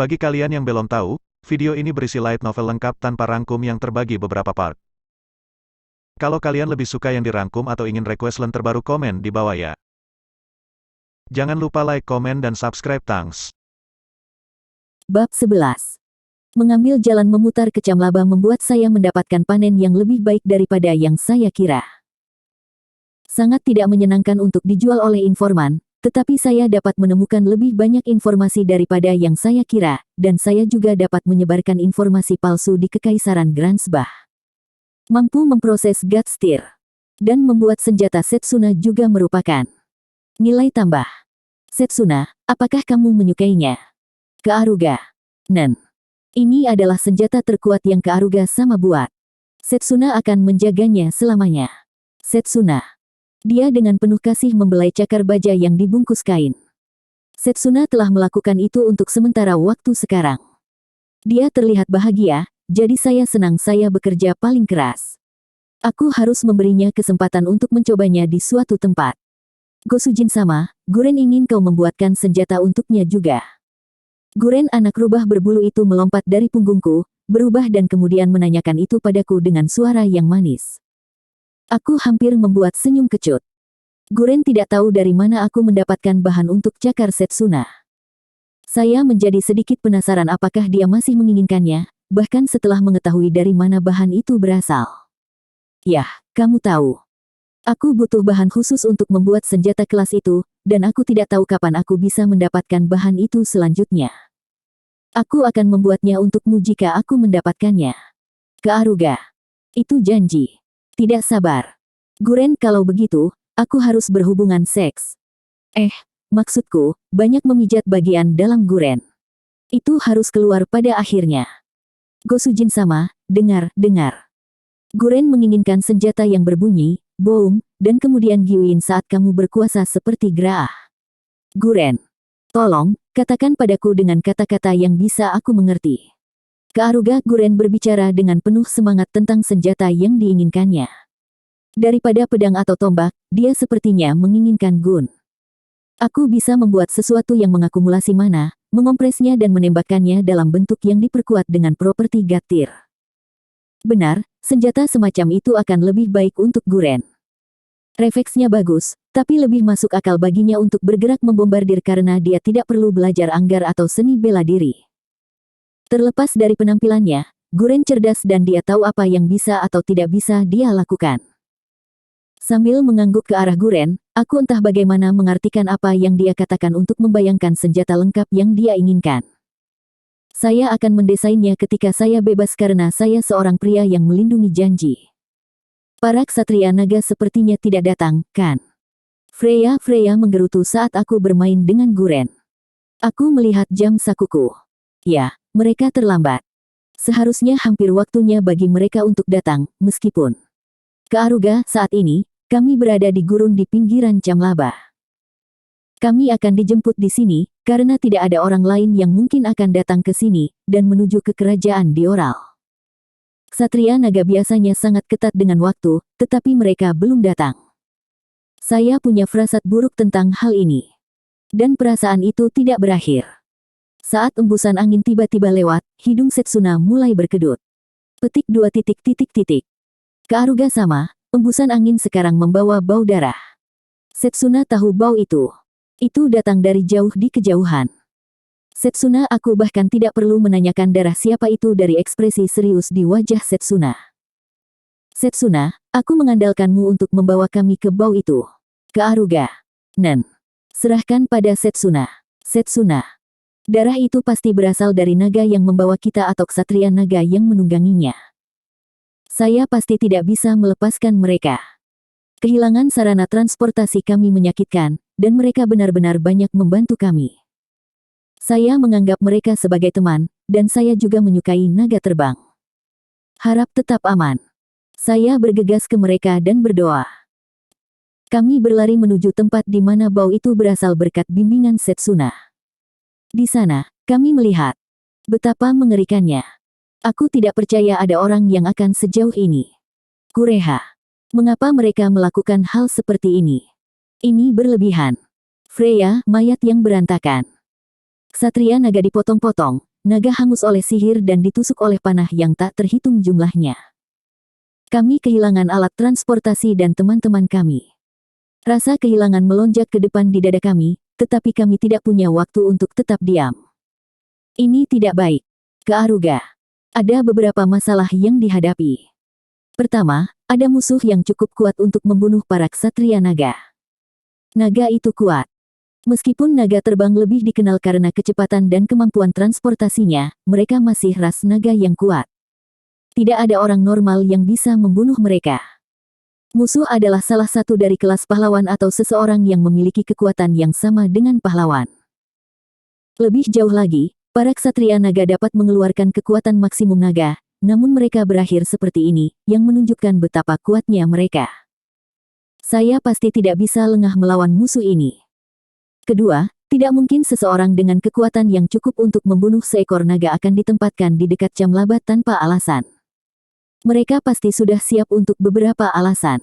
Bagi kalian yang belum tahu, video ini berisi light novel lengkap tanpa rangkum yang terbagi beberapa part. Kalau kalian lebih suka yang dirangkum atau ingin request len terbaru, komen di bawah ya. Jangan lupa like, komen, dan subscribe, thanks. Bab 11. Mengambil jalan memutar ke Camlaba membuat saya mendapatkan panen yang lebih baik daripada yang saya kira. Sangat tidak menyenangkan untuk dijual oleh informan, tetapi saya dapat menemukan lebih banyak informasi daripada yang saya kira, dan saya juga dapat menyebarkan informasi palsu di Kekaisaran Gransbah. Mampu memproses Gatstir dan membuat senjata Setsuna juga merupakan nilai tambah. Setsuna, apakah kamu menyukainya? Kearuga. Nen. Ini adalah senjata terkuat yang Kearuga sama buat. Setsuna akan menjaganya selamanya. Setsuna. Dia dengan penuh kasih membelai cakar baja yang dibungkus kain. Setsuna telah melakukan itu untuk sementara waktu sekarang. Dia terlihat bahagia, jadi saya senang saya bekerja paling keras. Aku harus memberinya kesempatan untuk mencobanya di suatu tempat. Gosujin sama, Guren ingin kau membuatkan senjata untuknya juga. Guren anak rubah berbulu itu melompat dari punggungku, berubah dan kemudian menanyakan itu padaku dengan suara yang manis. Aku hampir membuat senyum kecut. Guren tidak tahu dari mana aku mendapatkan bahan untuk cakar Setsuna. Saya menjadi sedikit penasaran apakah dia masih menginginkannya, bahkan setelah mengetahui dari mana bahan itu berasal. Yah, kamu tahu. Aku butuh bahan khusus untuk membuat senjata kelas itu, dan aku tidak tahu kapan aku bisa mendapatkan bahan itu selanjutnya. Aku akan membuatnya untukmu jika aku mendapatkannya. Kearuga. Itu janji. Tidak sabar. Guren, kalau begitu, aku harus berhubungan seks. Maksudku, banyak memijat bagian dalam Guren. Itu harus keluar pada akhirnya. Gosujin sama, dengar. Guren menginginkan senjata yang berbunyi, boom, dan kemudian giuin saat kamu berkuasa seperti Graah. Guren. Tolong, katakan padaku dengan kata-kata yang bisa aku mengerti. Kearuga. Guren berbicara dengan penuh semangat tentang senjata yang diinginkannya. Daripada pedang atau tombak, dia sepertinya menginginkan gun. Aku bisa membuat sesuatu yang mengakumulasi mana, mengompresnya dan menembakkannya dalam bentuk yang diperkuat dengan properti Gatstir. Benar, senjata semacam itu akan lebih baik untuk Guren. Refleksnya bagus, tapi lebih masuk akal baginya untuk bergerak membombardir karena dia tidak perlu belajar anggar atau seni bela diri. Terlepas dari penampilannya, Guren cerdas dan dia tahu apa yang bisa atau tidak bisa dia lakukan. Sambil mengangguk ke arah Guren, aku entah bagaimana mengartikan apa yang dia katakan untuk membayangkan senjata lengkap yang dia inginkan. Saya akan mendesainnya ketika saya bebas karena saya seorang pria yang melindungi janji. Para ksatria naga sepertinya tidak datang, kan? Freya menggerutu saat aku bermain dengan Guren. Aku melihat jam sakuku. Ya, mereka terlambat. Seharusnya hampir waktunya bagi mereka untuk datang, meskipun. Kearuga, saat ini, kami berada di gurun di pinggiran Camlaba. Kami akan dijemput di sini, karena tidak ada orang lain yang mungkin akan datang ke sini, dan menuju ke kerajaan Dioral. Ksatria naga biasanya sangat ketat dengan waktu, tetapi mereka belum datang. Saya punya firasat buruk tentang hal ini. Dan perasaan itu tidak berakhir. Saat embusan angin tiba-tiba lewat, hidung Setsuna mulai berkedut. Petik 2. Kearuga sama, embusan angin sekarang membawa bau darah. Setsuna tahu bau itu. Itu datang dari jauh di kejauhan. Setsuna, aku bahkan tidak perlu menanyakan darah siapa itu dari ekspresi serius di wajah Setsuna. Setsuna, aku mengandalkanmu untuk membawa kami ke bau itu. Kearuga. Nen. Serahkan pada Setsuna. Setsuna. Darah itu pasti berasal dari naga yang membawa kita atau ksatria naga yang menungganginya. Saya pasti tidak bisa melepaskan mereka. Kehilangan sarana transportasi kami menyakitkan, dan mereka benar-benar banyak membantu kami. Saya menganggap mereka sebagai teman, dan saya juga menyukai naga terbang. Harap tetap aman. Saya bergegas ke mereka dan berdoa. Kami berlari menuju tempat di mana bau itu berasal berkat bimbingan Setsuna. Di sana, kami melihat betapa mengerikannya. Aku tidak percaya ada orang yang akan sejauh ini. Kureha. Mengapa mereka melakukan hal seperti ini? Ini berlebihan. Freya, mayat yang berantakan. Ksatria naga dipotong-potong, naga hangus oleh sihir dan ditusuk oleh panah yang tak terhitung jumlahnya. Kami kehilangan alat transportasi dan teman-teman kami. Rasa kehilangan melonjak ke depan di dada kami, tetapi kami tidak punya waktu untuk tetap diam. Ini tidak baik. Kearuga. Ada beberapa masalah yang dihadapi. Pertama, ada musuh yang cukup kuat untuk membunuh para ksatria naga. Naga itu kuat. Meskipun naga terbang lebih dikenal karena kecepatan dan kemampuan transportasinya, mereka masih ras naga yang kuat. Tidak ada orang normal yang bisa membunuh mereka. Musuh adalah salah satu dari kelas pahlawan atau seseorang yang memiliki kekuatan yang sama dengan pahlawan. Lebih jauh lagi, para ksatria naga dapat mengeluarkan kekuatan maksimum naga, namun mereka berakhir seperti ini, yang menunjukkan betapa kuatnya mereka. Saya pasti tidak bisa lengah melawan musuh ini. Kedua, tidak mungkin seseorang dengan kekuatan yang cukup untuk membunuh seekor naga akan ditempatkan di dekat jam labat tanpa alasan. Mereka pasti sudah siap untuk beberapa alasan.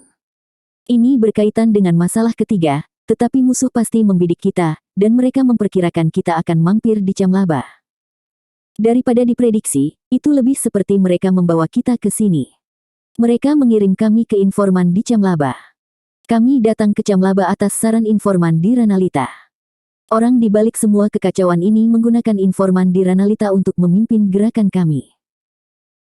Ini berkaitan dengan masalah ketiga, tetapi musuh pasti membidik kita, dan mereka memperkirakan kita akan mampir di jam laba. Daripada diprediksi, itu lebih seperti mereka membawa kita ke sini. Mereka mengirim kami ke informan di jam laba. Kami datang ke jam laba atas saran informan di Ranalita. Orang di balik semua kekacauan ini menggunakan informan di Ranalita untuk memimpin gerakan kami.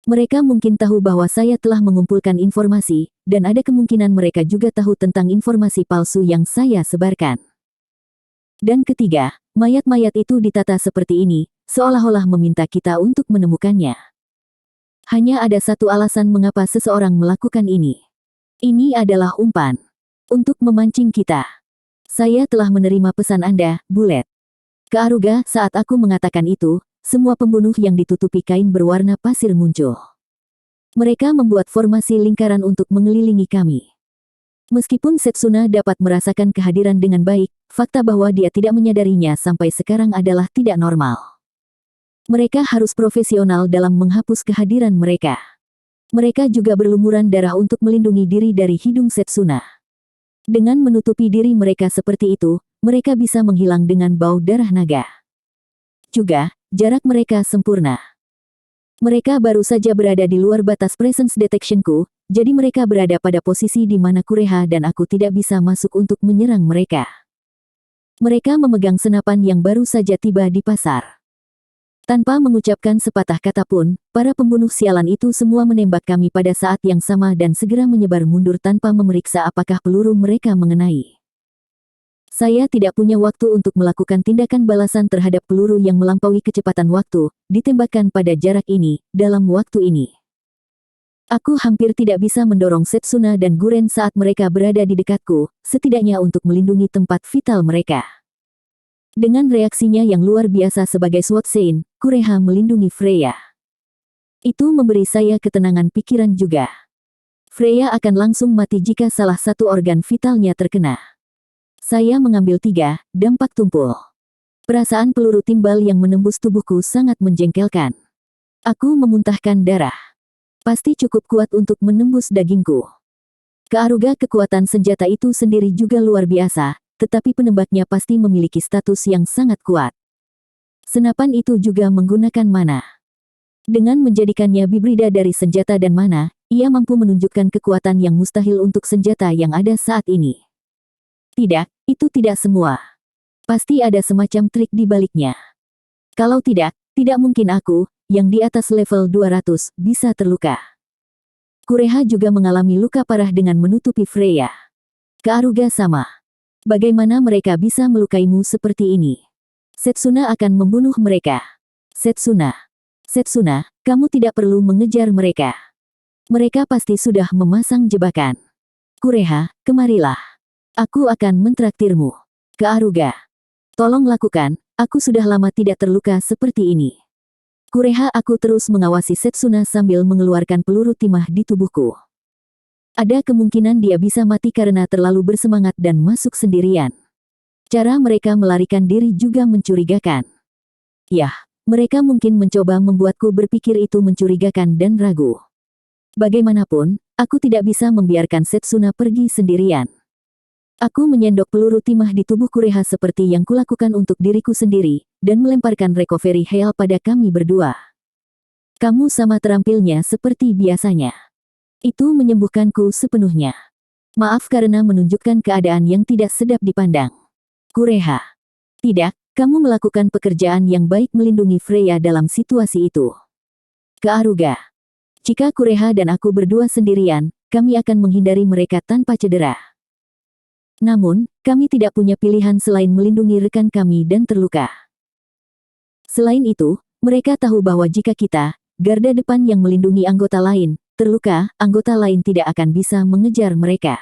Mereka mungkin tahu bahwa saya telah mengumpulkan informasi, dan ada kemungkinan mereka juga tahu tentang informasi palsu yang saya sebarkan. Dan ketiga, mayat-mayat itu ditata seperti ini, seolah-olah meminta kita untuk menemukannya. Hanya ada satu alasan mengapa seseorang melakukan ini. Ini adalah umpan. Untuk memancing kita. Saya telah menerima pesan Anda, Bullet. Kearuga, saat aku mengatakan itu, semua pembunuh yang ditutupi kain berwarna pasir muncul. Mereka membuat formasi lingkaran untuk mengelilingi kami. Meskipun Setsuna dapat merasakan kehadiran dengan baik, fakta bahwa dia tidak menyadarinya sampai sekarang adalah tidak normal. Mereka harus profesional dalam menghapus kehadiran mereka. Mereka juga berlumuran darah untuk melindungi diri dari hidung Setsuna. Dengan menutupi diri mereka seperti itu, mereka bisa menghilang dengan bau darah naga. Juga, jarak mereka sempurna. Mereka baru saja berada di luar batas presence detectionku, jadi mereka berada pada posisi di mana Kureha dan aku tidak bisa masuk untuk menyerang mereka. Mereka memegang senapan yang baru saja tiba di pasar. Tanpa mengucapkan sepatah kata pun, para pembunuh sialan itu semua menembak kami pada saat yang sama dan segera menyebar mundur tanpa memeriksa apakah peluru mereka mengenai. Saya tidak punya waktu untuk melakukan tindakan balasan terhadap peluru yang melampaui kecepatan waktu, ditembakkan pada jarak ini, dalam waktu ini. Aku hampir tidak bisa mendorong Setsuna dan Guren saat mereka berada di dekatku, setidaknya untuk melindungi tempat vital mereka. Dengan reaksinya yang luar biasa sebagai SWAT Saint, Kureha melindungi Freya. Itu memberi saya ketenangan pikiran juga. Freya akan langsung mati jika salah satu organ vitalnya terkena. Saya mengambil 3, dampak tumpul. Perasaan peluru timbal yang menembus tubuhku sangat menjengkelkan. Aku memuntahkan darah. Pasti cukup kuat untuk menembus dagingku. Kearuga kekuatan senjata itu sendiri juga luar biasa, tetapi penembaknya pasti memiliki status yang sangat kuat. Senapan itu juga menggunakan mana. Dengan menjadikannya hibrida dari senjata dan mana, ia mampu menunjukkan kekuatan yang mustahil untuk senjata yang ada saat ini. Tidak, itu tidak semua. Pasti ada semacam trik di baliknya. Kalau tidak, tidak mungkin aku, yang di atas level 200, bisa terluka. Kureha juga mengalami luka parah dengan menutupi Freya. Kearuga sama. Bagaimana mereka bisa melukaimu seperti ini? Setsuna akan membunuh mereka. Setsuna. Setsuna, kamu tidak perlu mengejar mereka. Mereka pasti sudah memasang jebakan. Kureha, kemarilah. Aku akan mentraktirmu. Kearuga. Tolong lakukan, aku sudah lama tidak terluka seperti ini. Kureha, aku terus mengawasi Setsuna sambil mengeluarkan peluru timah di tubuhku. Ada kemungkinan dia bisa mati karena terlalu bersemangat dan masuk sendirian. Cara mereka melarikan diri juga mencurigakan. Yah, mereka mungkin mencoba membuatku berpikir itu mencurigakan dan ragu. Bagaimanapun, aku tidak bisa membiarkan Setsuna pergi sendirian. Aku menyendok peluru timah di tubuh Kureha seperti yang kulakukan untuk diriku sendiri, dan melemparkan recovery hail pada kami berdua. Kamu sama terampilnya seperti biasanya. Itu menyembuhkanku sepenuhnya. Maaf karena menunjukkan keadaan yang tidak sedap dipandang. Kureha. Tidak, kamu melakukan pekerjaan yang baik melindungi Freya dalam situasi itu. Kearuga. Jika Kureha dan aku berdua sendirian, kami akan menghindari mereka tanpa cedera. Namun, kami tidak punya pilihan selain melindungi rekan kami dan terluka. Selain itu, mereka tahu bahwa jika kita, garda depan yang melindungi anggota lain, terluka, anggota lain tidak akan bisa mengejar mereka.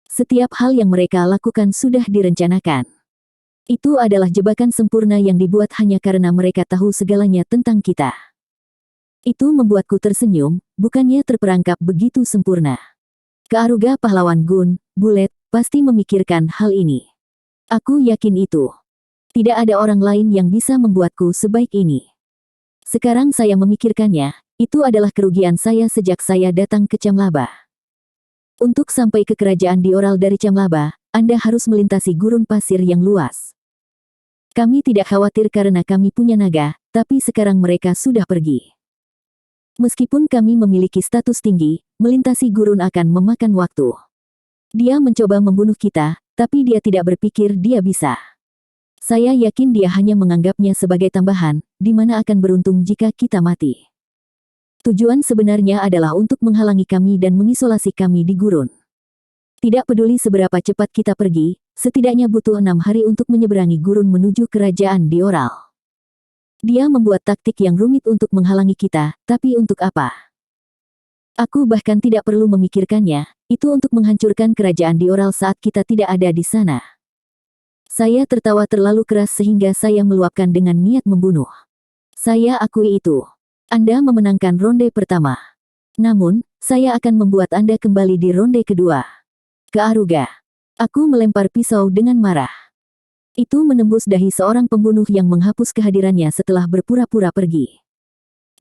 Setiap hal yang mereka lakukan sudah direncanakan. Itu adalah jebakan sempurna yang dibuat hanya karena mereka tahu segalanya tentang kita. Itu membuatku tersenyum, bukannya terperangkap begitu sempurna. Kearuga pahlawan Gun, Bullet, pasti memikirkan hal ini. Aku yakin itu. Tidak ada orang lain yang bisa membuatku sebaik ini. Sekarang saya memikirkannya, itu adalah kerugian saya sejak saya datang ke Camlaba. Untuk sampai ke kerajaan Dioral dari Camlaba, Anda harus melintasi gurun pasir yang luas. Kami tidak khawatir karena kami punya naga, tapi sekarang mereka sudah pergi. Meskipun kami memiliki status tinggi, melintasi gurun akan memakan waktu. Dia mencoba membunuh kita, tapi dia tidak berpikir dia bisa. Saya yakin dia hanya menganggapnya sebagai tambahan, di mana akan beruntung jika kita mati. Tujuan sebenarnya adalah untuk menghalangi kami dan mengisolasi kami di gurun. Tidak peduli seberapa cepat kita pergi, setidaknya butuh 6 hari untuk menyeberangi gurun menuju kerajaan Dioral. Dia membuat taktik yang rumit untuk menghalangi kita, tapi untuk apa? Aku bahkan tidak perlu memikirkannya, itu untuk menghancurkan kerajaan Dioral saat kita tidak ada di sana. Saya tertawa terlalu keras sehingga saya meluapkan dengan niat membunuh. Saya akui itu. Anda memenangkan ronde pertama. Namun, saya akan membuat Anda kembali di ronde kedua. Kearuga. Aku melempar pisau dengan marah. Itu menembus dahi seorang pembunuh yang menghapus kehadirannya setelah berpura-pura pergi.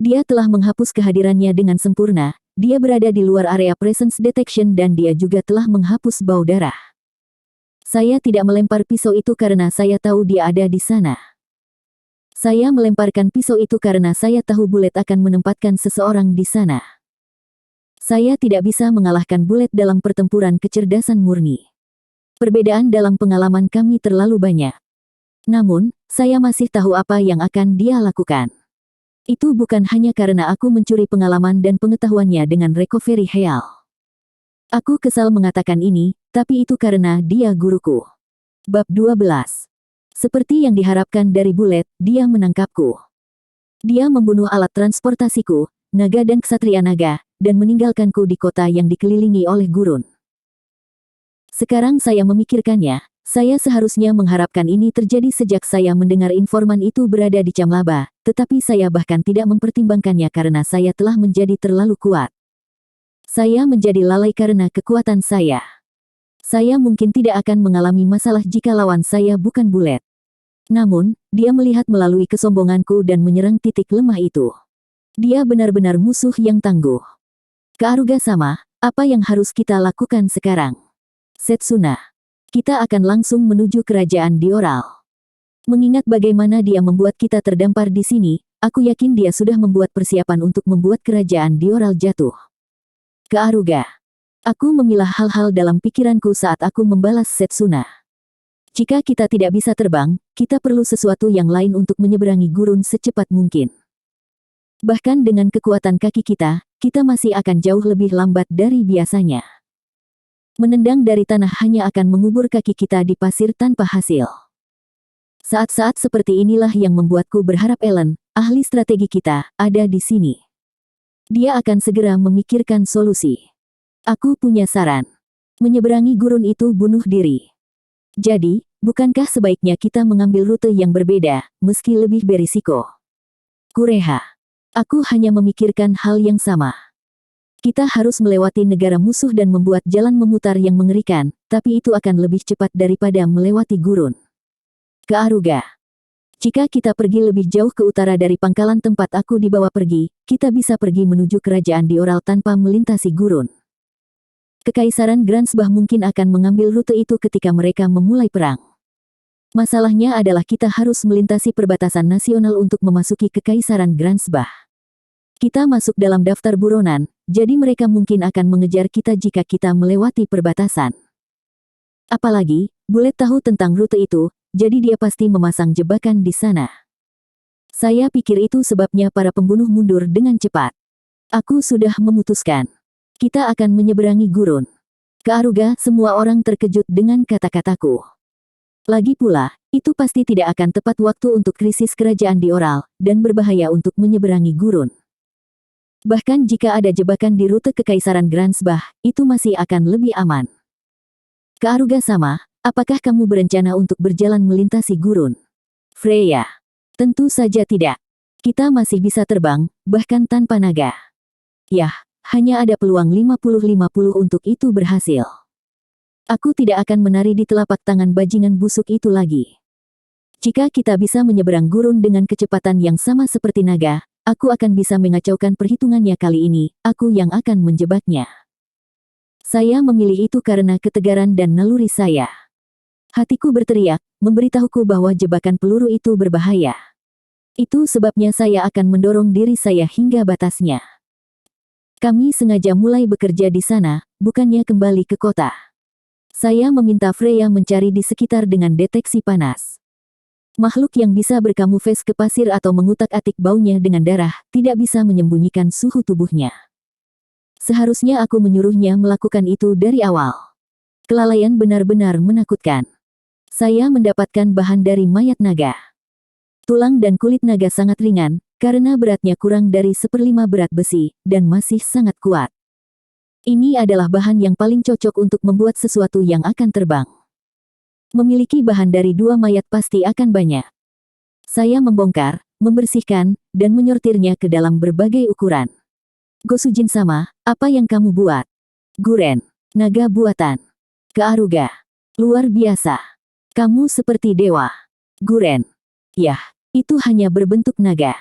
Dia telah menghapus kehadirannya dengan sempurna, dia berada di luar area presence detection dan dia juga telah menghapus bau darah. Saya tidak melempar pisau itu karena saya tahu dia ada di sana. Saya melemparkan pisau itu karena saya tahu Bullet akan menempatkan seseorang di sana. Saya tidak bisa mengalahkan Bullet dalam pertempuran kecerdasan murni. Perbedaan dalam pengalaman kami terlalu banyak. Namun, saya masih tahu apa yang akan dia lakukan. Itu bukan hanya karena aku mencuri pengalaman dan pengetahuannya dengan recovery hail. Aku kesal mengatakan ini, tapi itu karena dia guruku. Bab 12. Seperti yang diharapkan dari Bullet, dia menangkapku. Dia membunuh alat transportasiku, naga dan ksatria naga, dan meninggalkanku di kota yang dikelilingi oleh gurun. Sekarang saya memikirkannya, saya seharusnya mengharapkan ini terjadi sejak saya mendengar informan itu berada di Camlaba, tetapi saya bahkan tidak mempertimbangkannya karena saya telah menjadi terlalu kuat. Saya menjadi lalai karena kekuatan saya. Saya mungkin tidak akan mengalami masalah jika lawan saya bukan Bullet. Namun, dia melihat melalui kesombonganku dan menyerang titik lemah itu. Dia benar-benar musuh yang tangguh. Kearuga sama, apa yang harus kita lakukan sekarang? Setsuna. Kita akan langsung menuju kerajaan Dioral. Mengingat bagaimana dia membuat kita terdampar di sini, aku yakin dia sudah membuat persiapan untuk membuat kerajaan Dioral jatuh. Kearuga. Aku memilah hal-hal dalam pikiranku saat aku membalas Setsuna. Jika kita tidak bisa terbang, kita perlu sesuatu yang lain untuk menyeberangi gurun secepat mungkin. Bahkan dengan kekuatan kaki kita, kita masih akan jauh lebih lambat dari biasanya. Menendang dari tanah hanya akan mengubur kaki kita di pasir tanpa hasil. Saat-saat seperti inilah yang membuatku berharap Ellen, ahli strategi kita, ada di sini. Dia akan segera memikirkan solusi. Aku punya saran. Menyeberangi gurun itu bunuh diri. Jadi, bukankah sebaiknya kita mengambil rute yang berbeda, meski lebih berisiko? Kureha. Aku hanya memikirkan hal yang sama. Kita harus melewati negara musuh dan membuat jalan memutar yang mengerikan, tapi itu akan lebih cepat daripada melewati gurun. Kearuga. Jika kita pergi lebih jauh ke utara dari pangkalan tempat aku dibawa pergi, kita bisa pergi menuju kerajaan Dioral tanpa melintasi gurun. Kekaisaran Gransbah mungkin akan mengambil rute itu ketika mereka memulai perang. Masalahnya adalah kita harus melintasi perbatasan nasional untuk memasuki Kekaisaran Gransbah. Kita masuk dalam daftar buronan, jadi mereka mungkin akan mengejar kita jika kita melewati perbatasan. Apalagi, Bullet tahu tentang rute itu, jadi dia pasti memasang jebakan di sana. Saya pikir itu sebabnya para pembunuh mundur dengan cepat. Aku sudah memutuskan. Kita akan menyeberangi gurun. Kearuga, semua orang terkejut dengan kata-kataku. Lagi pula, itu pasti tidak akan tepat waktu untuk krisis kerajaan di Oral, dan berbahaya untuk menyeberangi gurun. Bahkan jika ada jebakan di rute Kekaisaran Gransbah, itu masih akan lebih aman. Kearuga sama, apakah kamu berencana untuk berjalan melintasi gurun? Freya. Tentu saja tidak. Kita masih bisa terbang, bahkan tanpa naga. Yah, hanya ada peluang 50-50 untuk itu berhasil. Aku tidak akan menari di telapak tangan bajingan busuk itu lagi. Jika kita bisa menyeberang gurun dengan kecepatan yang sama seperti naga, aku akan bisa mengacaukan perhitungannya kali ini, aku yang akan menjebaknya. Saya memilih itu karena ketegaran dan naluri saya. Hatiku berteriak, memberitahuku bahwa jebakan peluru itu berbahaya. Itu sebabnya saya akan mendorong diri saya hingga batasnya. Kami sengaja mulai bekerja di sana, bukannya kembali ke kota. Saya meminta Freya mencari di sekitar dengan deteksi panas. Makhluk yang bisa berkamuflase ke pasir atau mengutak-atik baunya dengan darah, tidak bisa menyembunyikan suhu tubuhnya. Seharusnya aku menyuruhnya melakukan itu dari awal. Kelalaian benar-benar menakutkan. Saya mendapatkan bahan dari mayat naga. Tulang dan kulit naga sangat ringan, karena beratnya kurang dari 1/5 berat besi, dan masih sangat kuat. Ini adalah bahan yang paling cocok untuk membuat sesuatu yang akan terbang. Memiliki bahan dari 2 mayat pasti akan banyak. Saya membongkar, membersihkan, dan menyortirnya ke dalam berbagai ukuran. Gosujin sama, apa yang kamu buat? Guren, naga buatan. Kearuga. Luar biasa. Kamu seperti dewa. Guren. Yah, itu hanya berbentuk naga.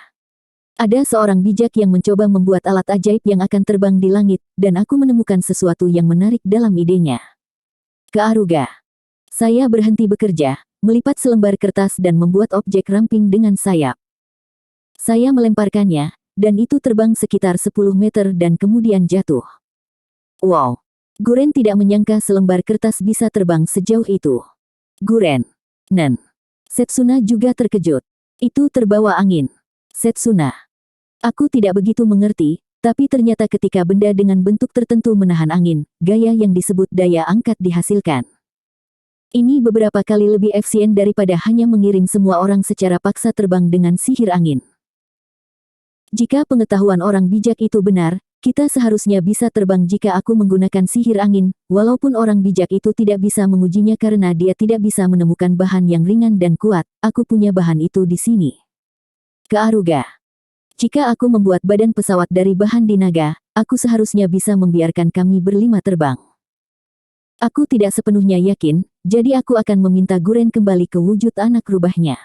Ada seorang bijak yang mencoba membuat alat ajaib yang akan terbang di langit, dan aku menemukan sesuatu yang menarik dalam idenya. Kearuga. Saya berhenti bekerja, melipat selembar kertas dan membuat objek ramping dengan sayap. Saya melemparkannya, dan itu terbang sekitar 10 meter dan kemudian jatuh. Wow. Guren tidak menyangka selembar kertas bisa terbang sejauh itu. Guren. Nen. Setsuna juga terkejut. Itu terbawa angin. Setsuna. Aku tidak begitu mengerti, tapi ternyata ketika benda dengan bentuk tertentu menahan angin, gaya yang disebut daya angkat dihasilkan. Ini beberapa kali lebih efisien daripada hanya mengirim semua orang secara paksa terbang dengan sihir angin. Jika pengetahuan orang bijak itu benar, kita seharusnya bisa terbang jika aku menggunakan sihir angin, walaupun orang bijak itu tidak bisa mengujinya karena dia tidak bisa menemukan bahan yang ringan dan kuat, aku punya bahan itu di sini. Kearuga. Jika aku membuat badan pesawat dari bahan di naga, aku seharusnya bisa membiarkan kami berlima terbang. Aku tidak sepenuhnya yakin, jadi aku akan meminta Guren kembali ke wujud anak rubahnya.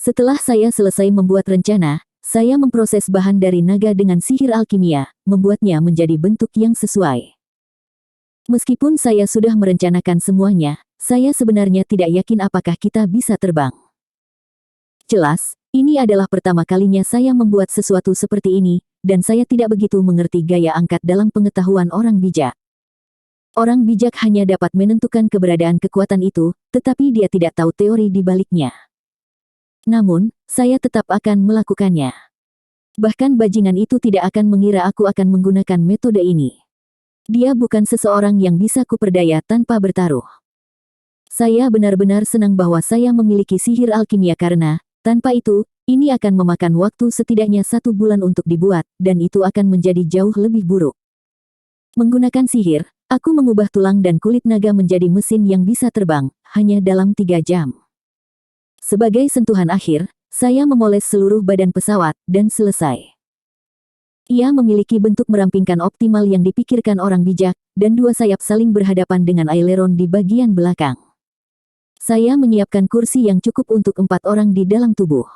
Setelah saya selesai membuat rencana, saya memproses bahan dari naga dengan sihir alkimia, membuatnya menjadi bentuk yang sesuai. Meskipun saya sudah merencanakan semuanya, saya sebenarnya tidak yakin apakah kita bisa terbang. Jelas, ini adalah pertama kalinya saya membuat sesuatu seperti ini, dan saya tidak begitu mengerti gaya angkat dalam pengetahuan orang bijak. Orang bijak hanya dapat menentukan keberadaan kekuatan itu, tetapi dia tidak tahu teori di baliknya. Namun, saya tetap akan melakukannya. Bahkan bajingan itu tidak akan mengira aku akan menggunakan metode ini. Dia bukan seseorang yang bisa kuperdaya tanpa bertaruh. Saya benar-benar senang bahwa saya memiliki sihir alkimia karena, tanpa itu, ini akan memakan waktu setidaknya 1 bulan untuk dibuat, dan itu akan menjadi jauh lebih buruk. Menggunakan sihir, aku mengubah tulang dan kulit naga menjadi mesin yang bisa terbang, hanya dalam 3 jam. Sebagai sentuhan akhir, saya memoles seluruh badan pesawat, dan selesai. Ia memiliki bentuk merampingkan optimal yang dipikirkan orang bijak, dan 2 sayap saling berhadapan dengan aileron di bagian belakang. Saya menyiapkan kursi yang cukup untuk 4 orang di dalam tubuh.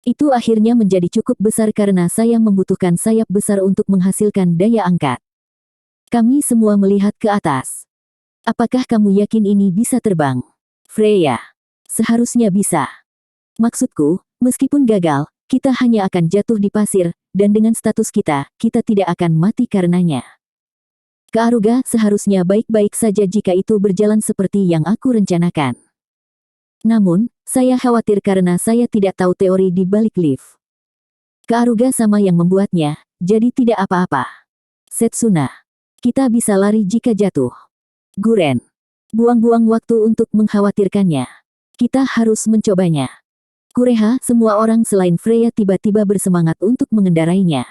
Itu akhirnya menjadi cukup besar karena saya membutuhkan sayap besar untuk menghasilkan daya angkat. Kami semua melihat ke atas. Apakah kamu yakin ini bisa terbang? Freya. Seharusnya bisa. Maksudku, meskipun gagal, kita hanya akan jatuh di pasir, dan dengan status kita, kita tidak akan mati karenanya. Kak Aruga, seharusnya baik-baik saja jika itu berjalan seperti yang aku rencanakan. Namun, saya khawatir karena saya tidak tahu teori di balik lift. Kak Aruga sama yang membuatnya, jadi tidak apa-apa. Setsuna. Kita bisa lari jika jatuh. Guren. Buang-buang waktu untuk mengkhawatirkannya. Kita harus mencobanya. Kureha, semua orang selain Freya tiba-tiba bersemangat untuk mengendarainya.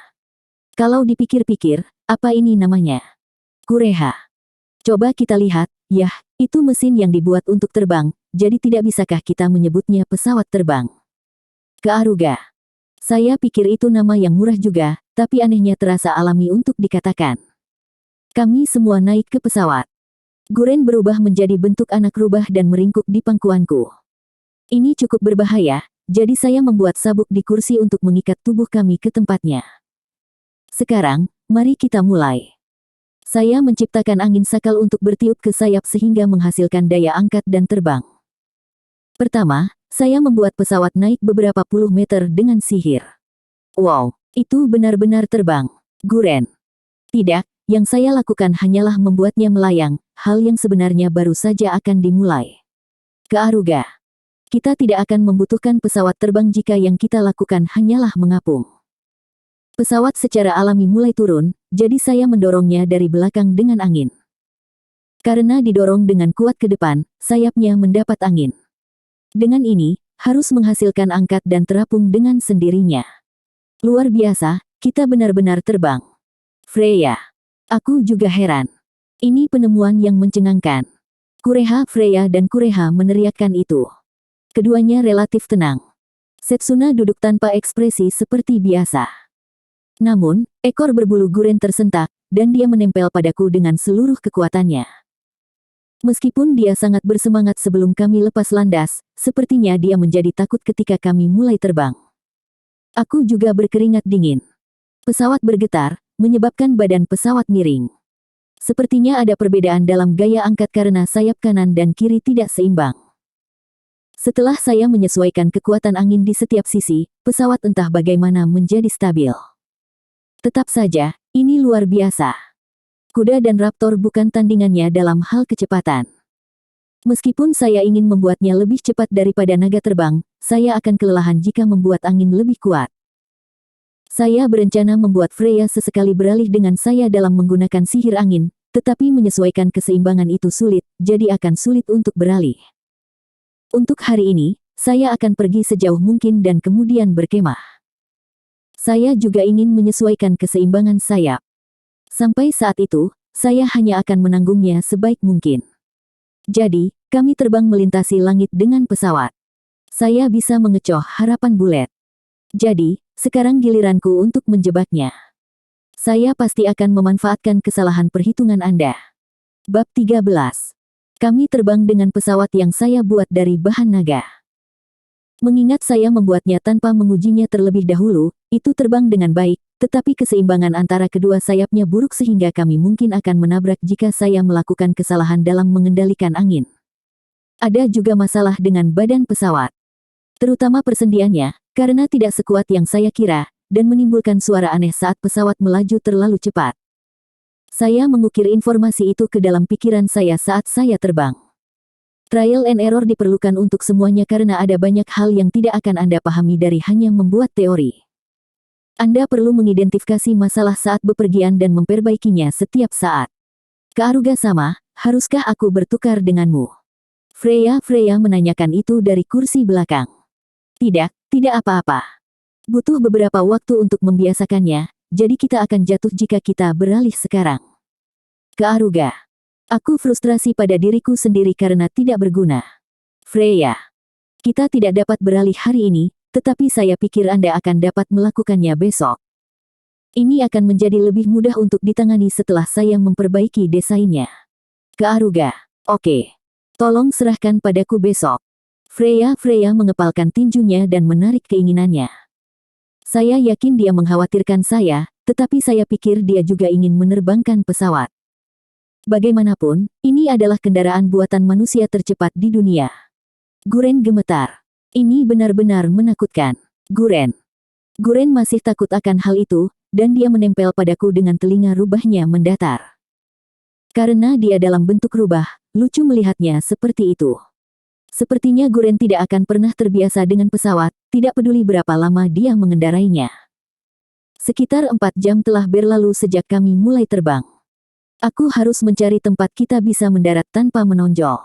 Kalau dipikir-pikir, apa ini namanya? Kureha. Coba kita lihat, yah, itu mesin yang dibuat untuk terbang, jadi tidak bisakah kita menyebutnya pesawat terbang? Kak Aruga. Saya pikir itu nama yang murah juga, tapi anehnya terasa alami untuk dikatakan. Kami semua naik ke pesawat. Guren berubah menjadi bentuk anak rubah dan meringkuk di pangkuanku. Ini cukup berbahaya, jadi saya membuat sabuk di kursi untuk mengikat tubuh kami ke tempatnya. Sekarang, mari kita mulai. Saya menciptakan angin sakal untuk bertiup ke sayap sehingga menghasilkan daya angkat dan terbang. Pertama, saya membuat pesawat naik beberapa puluh meter dengan sihir. Wow, itu benar-benar terbang. Guren. Tidak, yang saya lakukan hanyalah membuatnya melayang, hal yang sebenarnya baru saja akan dimulai. Kak Aruga. Kita tidak akan membutuhkan pesawat terbang jika yang kita lakukan hanyalah mengapung. Pesawat secara alami mulai turun, jadi saya mendorongnya dari belakang dengan angin. Karena didorong dengan kuat ke depan, sayapnya mendapat angin. Dengan ini, harus menghasilkan angkat dan terapung dengan sendirinya. Luar biasa, kita benar-benar terbang. Freya. Aku juga heran. Ini penemuan yang mencengangkan. Kureha, Freya dan Kureha meneriakkan itu. Keduanya relatif tenang. Setsuna duduk tanpa ekspresi seperti biasa. Namun, ekor berbulu Guren tersentak, dan dia menempel padaku dengan seluruh kekuatannya. Meskipun dia sangat bersemangat sebelum kami lepas landas, sepertinya dia menjadi takut ketika kami mulai terbang. Aku juga berkeringat dingin. Pesawat bergetar, menyebabkan badan pesawat miring. Sepertinya ada perbedaan dalam gaya angkat karena sayap kanan dan kiri tidak seimbang. Setelah saya menyesuaikan kekuatan angin di setiap sisi, pesawat entah bagaimana menjadi stabil. Tetap saja, ini luar biasa. Kuda dan raptor bukan tandingannya dalam hal kecepatan. Meskipun saya ingin membuatnya lebih cepat daripada naga terbang, saya akan kelelahan jika membuat angin lebih kuat. Saya berencana membuat Freya sesekali beralih dengan saya dalam menggunakan sihir angin, tetapi menyesuaikan keseimbangan itu sulit, jadi akan sulit untuk beralih. Untuk hari ini, saya akan pergi sejauh mungkin dan kemudian berkemah. Saya juga ingin menyesuaikan keseimbangan sayap. Sampai saat itu, saya hanya akan menanggungnya sebaik mungkin. Jadi, kami terbang melintasi langit dengan pesawat. Saya bisa mengecoh harapan bulet. Jadi, sekarang giliranku untuk menjebaknya. Saya pasti akan memanfaatkan kesalahan perhitungan Anda. Bab 13. Kami terbang dengan pesawat yang saya buat dari bahan naga. Mengingat saya membuatnya tanpa mengujinya terlebih dahulu, itu terbang dengan baik, tetapi keseimbangan antara kedua sayapnya buruk sehingga kami mungkin akan menabrak jika saya melakukan kesalahan dalam mengendalikan angin. Ada juga masalah dengan badan pesawat. Terutama persendiannya, karena tidak sekuat yang saya kira, dan menimbulkan suara aneh saat pesawat melaju terlalu cepat. Saya mengukir informasi itu ke dalam pikiran saya saat saya terbang. Trial and error diperlukan untuk semuanya karena ada banyak hal yang tidak akan Anda pahami dari hanya membuat teori. Anda perlu mengidentifikasi masalah saat bepergian dan memperbaikinya setiap saat. Kak Aruga sama, haruskah aku bertukar denganmu? Freya menanyakan itu dari kursi belakang. Tidak apa-apa. Butuh beberapa waktu untuk membiasakannya, jadi kita akan jatuh jika kita beralih sekarang. Kak Aruga. Aku frustrasi pada diriku sendiri karena tidak berguna. Freya. Kita tidak dapat beralih hari ini, tetapi saya pikir Anda akan dapat melakukannya besok. Ini akan menjadi lebih mudah untuk ditangani setelah saya memperbaiki desainnya. Kak Aruga. Oke. Tolong serahkan padaku besok. Freya mengepalkan tinjunya dan menarik keinginannya. Saya yakin dia mengkhawatirkan saya, tetapi saya pikir dia juga ingin menerbangkan pesawat. Bagaimanapun, ini adalah kendaraan buatan manusia tercepat di dunia. Guren gemetar. Ini benar-benar menakutkan. Guren. Guren masih takut akan hal itu, dan dia menempel padaku dengan telinga rubahnya mendatar. Karena dia dalam bentuk rubah, lucu melihatnya seperti itu. Sepertinya Guren tidak akan pernah terbiasa dengan pesawat, tidak peduli berapa lama dia mengendarainya. Sekitar 4 jam telah berlalu sejak kami mulai terbang. Aku harus mencari tempat kita bisa mendarat tanpa menonjol.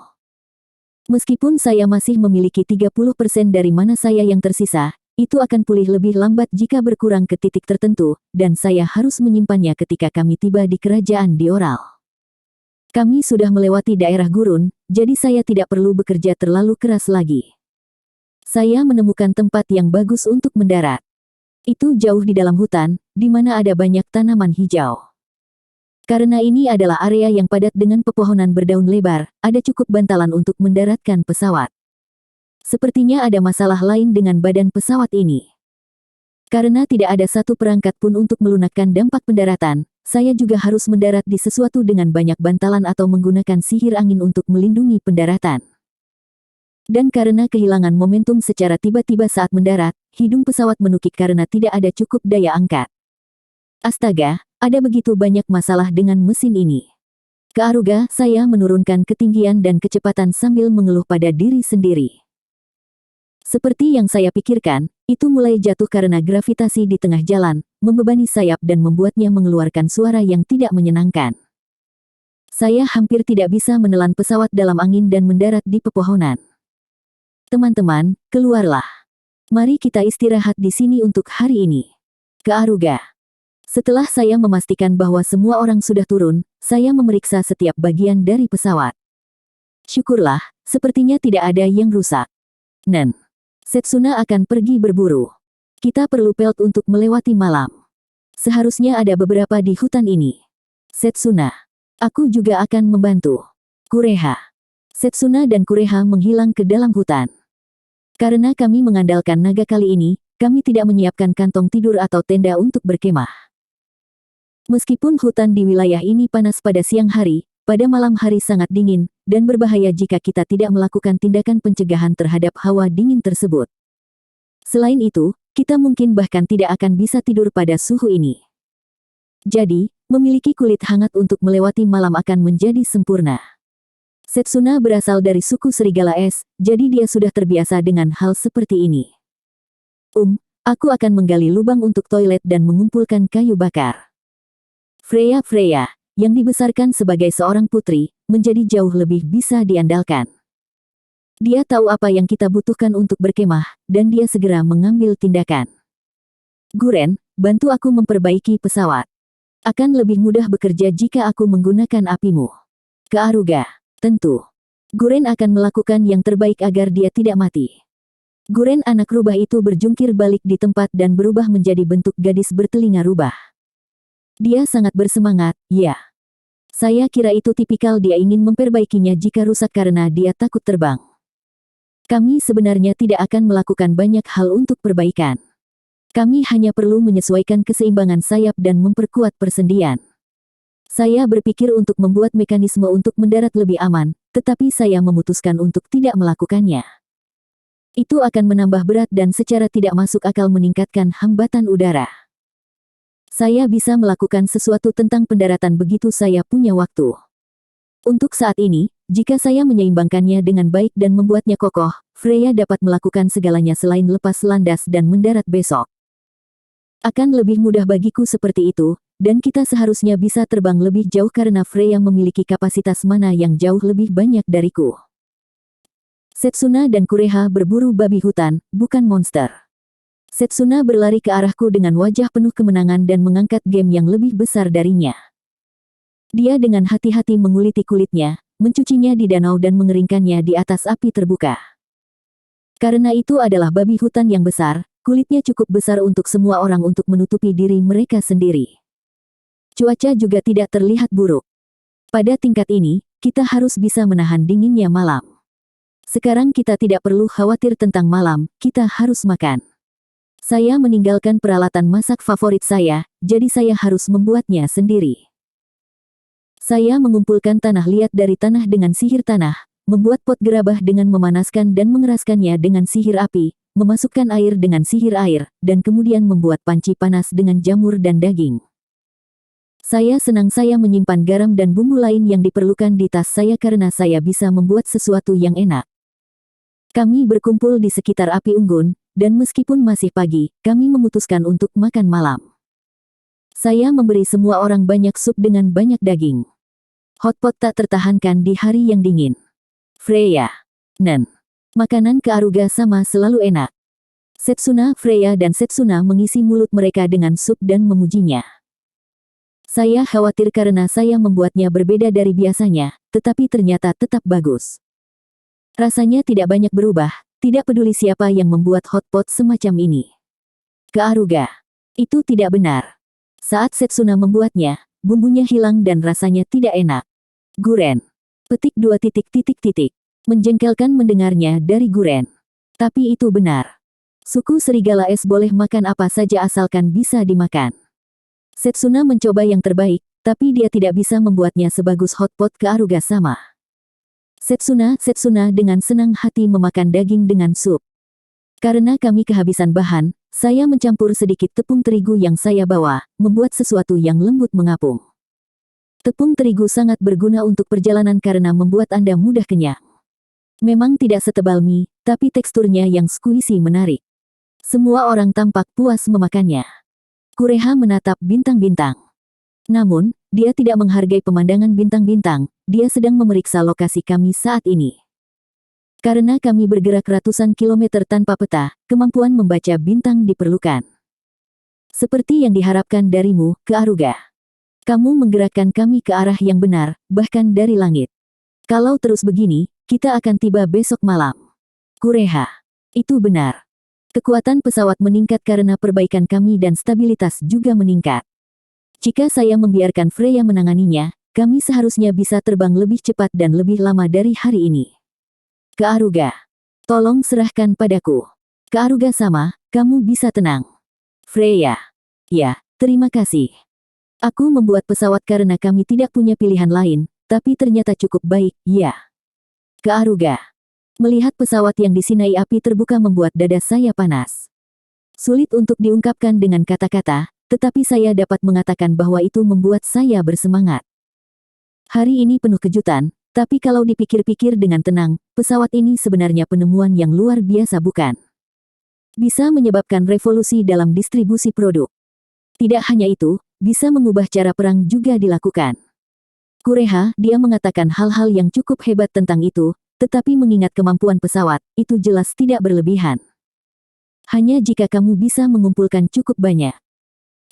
Meskipun saya masih memiliki 30% dari mana saya yang tersisa, itu akan pulih lebih lambat jika berkurang ke titik tertentu, dan saya harus menyimpannya ketika kami tiba di kerajaan Dioral. Kami sudah melewati daerah gurun, jadi saya tidak perlu bekerja terlalu keras lagi. Saya menemukan tempat yang bagus untuk mendarat. Itu jauh di dalam hutan, di mana ada banyak tanaman hijau. Karena ini adalah area yang padat dengan pepohonan berdaun lebar, ada cukup bantalan untuk mendaratkan pesawat. Sepertinya ada masalah lain dengan badan pesawat ini. Karena tidak ada satu perangkat pun untuk melunakkan dampak pendaratan, saya juga harus mendarat di sesuatu dengan banyak bantalan atau menggunakan sihir angin untuk melindungi pendaratan. Dan karena kehilangan momentum secara tiba-tiba saat mendarat, hidung pesawat menukik karena tidak ada cukup daya angkat. Astaga, ada begitu banyak masalah dengan mesin ini. Kearuga, saya menurunkan ketinggian dan kecepatan sambil mengeluh pada diri sendiri. Seperti yang saya pikirkan, itu mulai jatuh karena gravitasi di tengah jalan, membebani sayap dan membuatnya mengeluarkan suara yang tidak menyenangkan. Saya hampir tidak bisa menelan pesawat dalam angin dan mendarat di pepohonan. Teman-teman, keluarlah. Mari kita istirahat di sini untuk hari ini. Kearuga. Setelah saya memastikan bahwa semua orang sudah turun, saya memeriksa setiap bagian dari pesawat. Syukurlah, sepertinya tidak ada yang rusak. Nen. Setsuna akan pergi berburu. Kita perlu pelt untuk melewati malam. Seharusnya ada beberapa di hutan ini. Setsuna. Aku juga akan membantu. Kureha. Setsuna dan Kureha menghilang ke dalam hutan. Karena kami mengandalkan naga kali ini, kami tidak menyiapkan kantong tidur atau tenda untuk berkemah. Meskipun hutan di wilayah ini panas pada siang hari, pada malam hari sangat dingin, dan berbahaya jika kita tidak melakukan tindakan pencegahan terhadap hawa dingin tersebut. Selain itu, kita mungkin bahkan tidak akan bisa tidur pada suhu ini. Jadi, memiliki kulit hangat untuk melewati malam akan menjadi sempurna. Setsuna berasal dari suku serigala es, jadi dia sudah terbiasa dengan hal seperti ini. Aku akan menggali lubang untuk toilet dan mengumpulkan kayu bakar. Freya, yang dibesarkan sebagai seorang putri, menjadi jauh lebih bisa diandalkan. Dia tahu apa yang kita butuhkan untuk berkemah, dan dia segera mengambil tindakan. Guren, bantu aku memperbaiki pesawat. Akan lebih mudah bekerja jika aku menggunakan apimu. Kearuga, tentu. Guren akan melakukan yang terbaik agar dia tidak mati. Guren anak rubah itu berjungkir balik di tempat dan berubah menjadi bentuk gadis bertelinga rubah. Dia sangat bersemangat, ya. Saya kira itu tipikal dia ingin memperbaikinya jika rusak karena dia takut terbang. Kami sebenarnya tidak akan melakukan banyak hal untuk perbaikan. Kami hanya perlu menyesuaikan keseimbangan sayap dan memperkuat persendian. Saya berpikir untuk membuat mekanisme untuk mendarat lebih aman, tetapi saya memutuskan untuk tidak melakukannya. Itu akan menambah berat dan secara tidak masuk akal meningkatkan hambatan udara. Saya bisa melakukan sesuatu tentang pendaratan begitu saya punya waktu. Untuk saat ini, jika saya menyeimbangkannya dengan baik dan membuatnya kokoh, Freya dapat melakukan segalanya selain lepas landas dan mendarat besok. Akan lebih mudah bagiku seperti itu, dan kita seharusnya bisa terbang lebih jauh karena Freya memiliki kapasitas mana yang jauh lebih banyak dariku. Setsuna dan Kureha berburu babi hutan, bukan monster. Setsuna berlari ke arahku dengan wajah penuh kemenangan dan mengangkat game yang lebih besar darinya. Dia dengan hati-hati menguliti kulitnya, mencucinya di danau dan mengeringkannya di atas api terbuka. Karena itu adalah babi hutan yang besar, kulitnya cukup besar untuk semua orang untuk menutupi diri mereka sendiri. Cuaca juga tidak terlihat buruk. Pada tingkat ini, kita harus bisa menahan dinginnya malam. Sekarang kita tidak perlu khawatir tentang malam, kita harus makan. Saya meninggalkan peralatan masak favorit saya, jadi saya harus membuatnya sendiri. Saya mengumpulkan tanah liat dari tanah dengan sihir tanah, membuat pot gerabah dengan memanaskan dan mengeraskannya dengan sihir api, memasukkan air dengan sihir air, dan kemudian membuat panci panas dengan jamur dan daging. Saya senang saya menyimpan garam dan bumbu lain yang diperlukan di tas saya karena saya bisa membuat sesuatu yang enak. Kami berkumpul di sekitar api unggun, dan meskipun masih pagi, kami memutuskan untuk makan malam. Saya memberi semua orang banyak sup dengan banyak daging. Hotpot tak tertahankan di hari yang dingin. Freya. Nen. Makanan ke Aruga sama selalu enak. Setsuna, Freya dan Setsuna mengisi mulut mereka dengan sup dan memujinya. Saya khawatir karena saya membuatnya berbeda dari biasanya, tetapi ternyata tetap bagus. Rasanya tidak banyak berubah, tidak peduli siapa yang membuat hotpot semacam ini. Ke Aruga. Itu tidak benar. Saat Setsuna membuatnya, bumbunya hilang dan rasanya tidak enak. Guren. Petik 2 titik titik titik. Menjengkelkan mendengarnya dari Guren. Tapi itu benar. Suku serigala es boleh makan apa saja asalkan bisa dimakan. Setsuna mencoba yang terbaik, tapi dia tidak bisa membuatnya sebagus hotpot ke Aruga sama. Setsuna dengan senang hati memakan daging dengan sup. Karena kami kehabisan bahan, saya mencampur sedikit tepung terigu yang saya bawa, membuat sesuatu yang lembut mengapung. Tepung terigu sangat berguna untuk perjalanan karena membuat Anda mudah kenyang. Memang tidak setebal mie, tapi teksturnya yang squishy menarik. Semua orang tampak puas memakannya. Kureha menatap bintang-bintang. Namun, dia tidak menghargai pemandangan bintang-bintang, dia sedang memeriksa lokasi kami saat ini. Karena kami bergerak ratusan kilometer tanpa peta, kemampuan membaca bintang diperlukan. Seperti yang diharapkan darimu, ke Aruga. Kamu menggerakkan kami ke arah yang benar, bahkan dari langit. Kalau terus begini, kita akan tiba besok malam. Kureha. Itu benar. Kekuatan pesawat meningkat karena perbaikan kami dan stabilitas juga meningkat. Jika saya membiarkan Freya menanganinya, kami seharusnya bisa terbang lebih cepat dan lebih lama dari hari ini. Ke Aruga. Tolong serahkan padaku. Ke Aruga sama, kamu bisa tenang. Freya. Ya, terima kasih. Aku membuat pesawat karena kami tidak punya pilihan lain, tapi ternyata cukup baik, ya. Ke Aruga. Melihat pesawat yang disinai api terbuka membuat dada saya panas. Sulit untuk diungkapkan dengan kata-kata, tetapi saya dapat mengatakan bahwa itu membuat saya bersemangat. Hari ini penuh kejutan, tapi kalau dipikir-pikir dengan tenang, pesawat ini sebenarnya penemuan yang luar biasa bukan? Bisa menyebabkan revolusi dalam distribusi produk. Tidak hanya itu, bisa mengubah cara perang juga dilakukan. Kureha, dia mengatakan hal-hal yang cukup hebat tentang itu, tetapi mengingat kemampuan pesawat, itu jelas tidak berlebihan. Hanya jika kamu bisa mengumpulkan cukup banyak.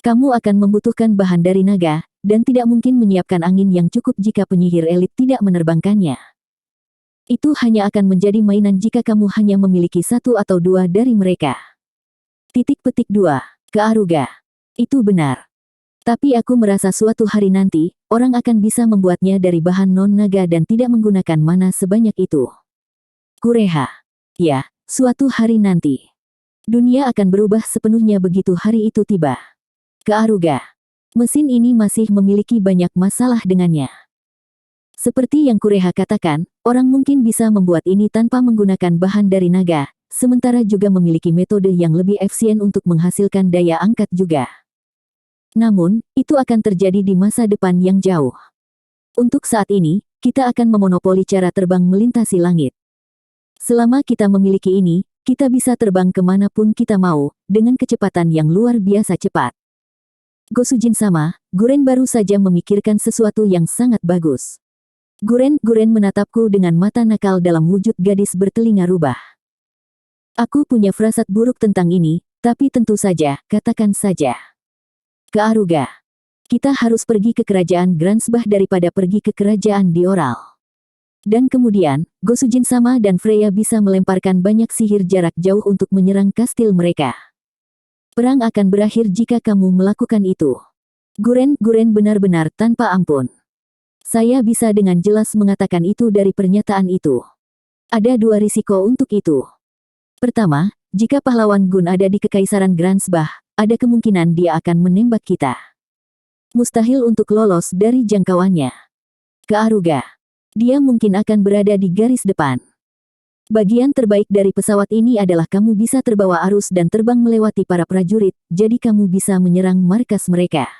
Kamu akan membutuhkan bahan dari naga, dan tidak mungkin menyiapkan angin yang cukup jika penyihir elit tidak menerbangkannya. Itu hanya akan menjadi mainan jika kamu hanya memiliki 1 atau 2 dari mereka. Titik petik 2. Ke Aruga. Itu benar. Tapi aku merasa suatu hari nanti, orang akan bisa membuatnya dari bahan non-naga dan tidak menggunakan mana sebanyak itu. Kureha. Ya, suatu hari nanti. Dunia akan berubah sepenuhnya begitu hari itu tiba. Ke Aruga. Mesin ini masih memiliki banyak masalah dengannya. Seperti yang Kureha katakan, orang mungkin bisa membuat ini tanpa menggunakan bahan dari naga, sementara juga memiliki metode yang lebih efisien untuk menghasilkan daya angkat juga. Namun, itu akan terjadi di masa depan yang jauh. Untuk saat ini, kita akan memonopoli cara terbang melintasi langit. Selama kita memiliki ini, kita bisa terbang kemanapun kita mau, dengan kecepatan yang luar biasa cepat. Gosujin sama, Guren baru saja memikirkan sesuatu yang sangat bagus. Guren menatapku dengan mata nakal dalam wujud gadis bertelinga rubah. Aku punya firasat buruk tentang ini, tapi tentu saja, katakan saja. Ke Aruga. Kita harus pergi ke kerajaan Gransbah daripada pergi ke kerajaan Dioral. Dan kemudian, Gosujin sama dan Freya bisa melemparkan banyak sihir jarak jauh untuk menyerang kastil mereka. Perang akan berakhir jika kamu melakukan itu. Guren benar-benar tanpa ampun. Saya bisa dengan jelas mengatakan itu dari pernyataan itu. Ada 2 risiko untuk itu. Pertama, jika pahlawan Gun ada di Kekaisaran Gransbah, ada kemungkinan dia akan menembak kita. Mustahil untuk lolos dari jangkauannya. ke Aruga. Dia mungkin akan berada di garis depan. Bagian terbaik dari pesawat ini adalah kamu bisa terbawa arus dan terbang melewati para prajurit, jadi kamu bisa menyerang markas mereka.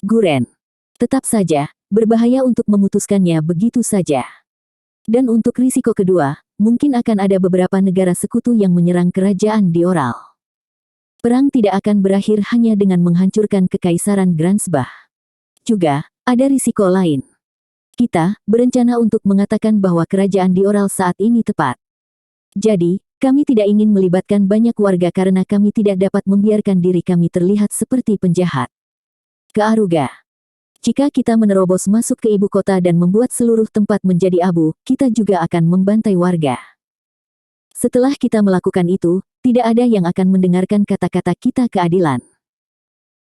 Guren. Tetap saja, berbahaya untuk memutuskannya begitu saja. Dan untuk risiko kedua, mungkin akan ada beberapa negara sekutu yang menyerang kerajaan di Oral. Perang tidak akan berakhir hanya dengan menghancurkan kekaisaran Gransbach. Juga, ada risiko lain. Kita berencana untuk mengatakan bahwa kerajaan di Oral saat ini tepat. Jadi, kami tidak ingin melibatkan banyak warga karena kami tidak dapat membiarkan diri kami terlihat seperti penjahat. Ke Aruga. Jika kita menerobos masuk ke ibu kota dan membuat seluruh tempat menjadi abu, kita juga akan membantai warga. Setelah kita melakukan itu, tidak ada yang akan mendengarkan kata-kata kita keadilan.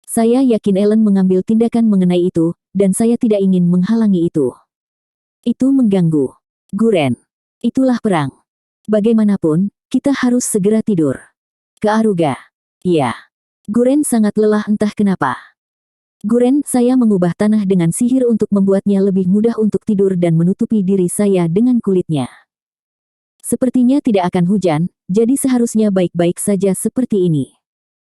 Saya yakin Ellen mengambil tindakan mengenai itu, dan saya tidak ingin menghalangi itu. Itu mengganggu. Guren. Itulah perang. Bagaimanapun, kita harus segera tidur. Ke Aruga. Iya. Guren sangat lelah entah kenapa. Guren, saya mengubah tanah dengan sihir untuk membuatnya lebih mudah untuk tidur dan menutupi diri saya dengan kulitnya. Sepertinya tidak akan hujan, jadi seharusnya baik-baik saja seperti ini.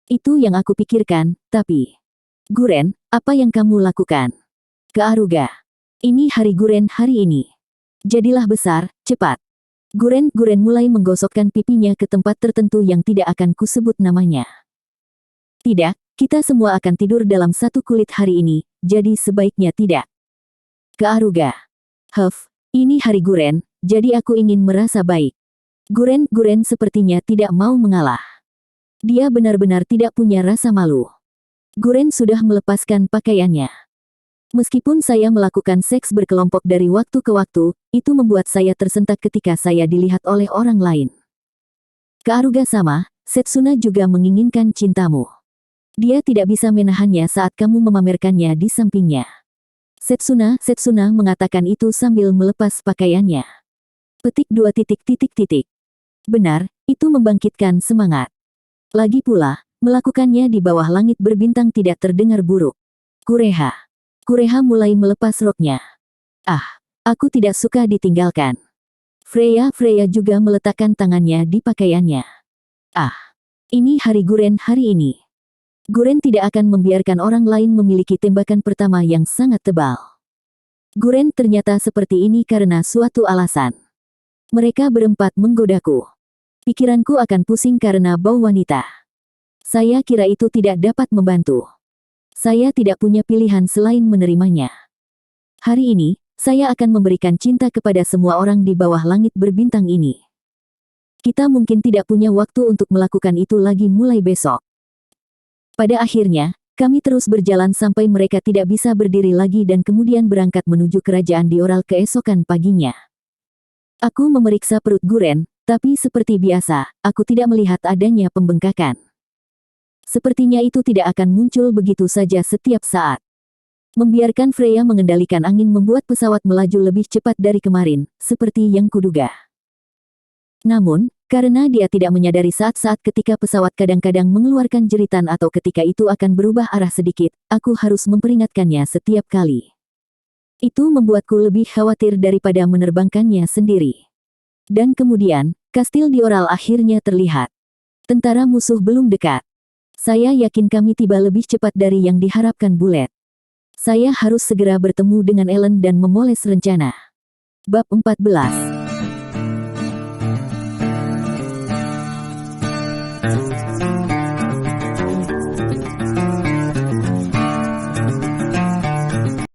Itu yang aku pikirkan, tapi... Guren, apa yang kamu lakukan? Ke Aruga. Ini hari Guren hari ini. Jadilah besar, cepat. Guren mulai menggosokkan pipinya ke tempat tertentu yang tidak akan kusebut namanya. Tidak, kita semua akan tidur dalam satu kulit hari ini, jadi sebaiknya tidak. Ke Aruga. Ini hari Guren, jadi aku ingin merasa baik. Guren sepertinya tidak mau mengalah. Dia benar-benar tidak punya rasa malu. Guren sudah melepaskan pakaiannya. Meskipun saya melakukan seks berkelompok dari waktu ke waktu, itu membuat saya tersentak ketika saya dilihat oleh orang lain. Ke Aruga sama, Setsuna juga menginginkan cintamu. Dia tidak bisa menahannya saat kamu memamerkannya di sampingnya. Setsuna mengatakan itu sambil melepas pakaiannya. Petik 2 titik. Benar, itu membangkitkan semangat. Lagi pula, melakukannya di bawah langit berbintang tidak terdengar buruk. Kureha mulai melepas roknya. Aku tidak suka ditinggalkan. Freya juga meletakkan tangannya di pakaiannya. Ini hari Guren hari ini. Guren tidak akan membiarkan orang lain memiliki tembakan pertama yang sangat tebal. Guren ternyata seperti ini karena suatu alasan. Mereka berempat menggodaku. Pikiranku akan pusing karena bau wanita. Saya kira itu tidak dapat membantu. Saya tidak punya pilihan selain menerimanya. Hari ini, saya akan memberikan cinta kepada semua orang di bawah langit berbintang ini. Kita mungkin tidak punya waktu untuk melakukan itu lagi mulai besok. Pada akhirnya, kami terus berjalan sampai mereka tidak bisa berdiri lagi dan kemudian berangkat menuju kerajaan di Oral keesokan paginya. Aku memeriksa perut Guren, tapi seperti biasa, aku tidak melihat adanya pembengkakan. Sepertinya itu tidak akan muncul begitu saja setiap saat. Membiarkan Freya mengendalikan angin membuat pesawat melaju lebih cepat dari kemarin, seperti yang kuduga. Namun, karena dia tidak menyadari saat-saat ketika pesawat kadang-kadang mengeluarkan jeritan atau ketika itu akan berubah arah sedikit, aku harus memperingatkannya setiap kali. Itu membuatku lebih khawatir daripada menerbangkannya sendiri. Dan kemudian, kastil di Oral akhirnya terlihat. Tentara musuh belum dekat. Saya yakin kami tiba lebih cepat dari yang diharapkan Bullet. Saya harus segera bertemu dengan Ellen dan memoles rencana. Bab 14.